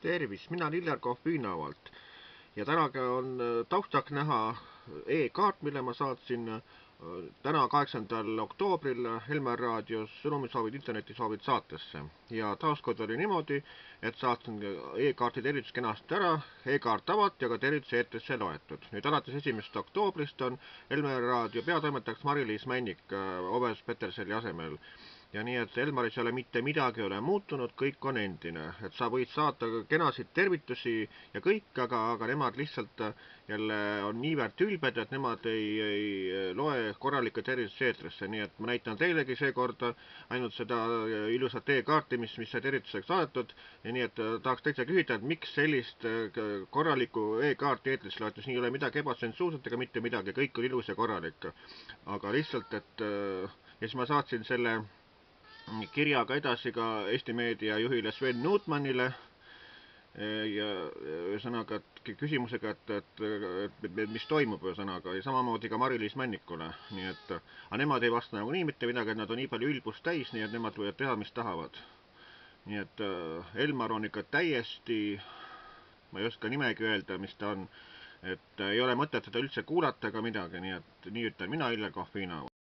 Tervis, mina olen Iljar Kohvinovalt ja tänaga on taustaks näha e-kaart, mille ma saatsin täna 8. oktoobril Helmer raadios sõnumisoovid, internetisoovid saatesse. Ja taaskord oli niimoodi, et saatsin e-kaarti tervitus kenasti ära, e-kaart avati, aga tervitus eetrisse loetud. Nüüd alates 1. oktoobrist on Helmer raadio peatoimetajaks Mari-Liis Männik Oves Peterseli asemel. Ja nii, et Elmaris ei ole mitte midagi ei ole muutunud, kõik on endine. Et sa võid saata kenasid tervitusi ja kõik, aga nemad lihtsalt jälle on niivõrd ülbed, et nemad ei loe korralikke tervitusi eetrisse. Nii et ma näitan teilegi seekord ainult seda ilusat e-kaarti, mis sai tervituseks saadetud. Ja nii, et tahaks täitsa küsida, et miks sellist korralikku e-kaarti eetrisse loetus, nii ei ole midagi ebatsensuurset ega mitte midagi, kõik on ilus ja korralik. Aga lihtsalt, et ja siis ma saatsin selle kirjaga edasi ka Eesti Meedia juhile Sven Nutmanile ja ühesõnaga küsimusega, et mis toimub ühesõnaga ja samamoodi ka Mari-Liis Männikule. Nii et aga nemad ei vasta nagu nii mitte midagi, et nad on nii palju ülbust täis, nii et nemad võivad teha, mis tahavad. Nii et Elmar on ikka täiesti, ma ei oska nimegi öelda, mis ta on, et ei ole mõtet seda üldse kuulata ega midagi, nii et nii ütlen mina, Iljar Kohvinov.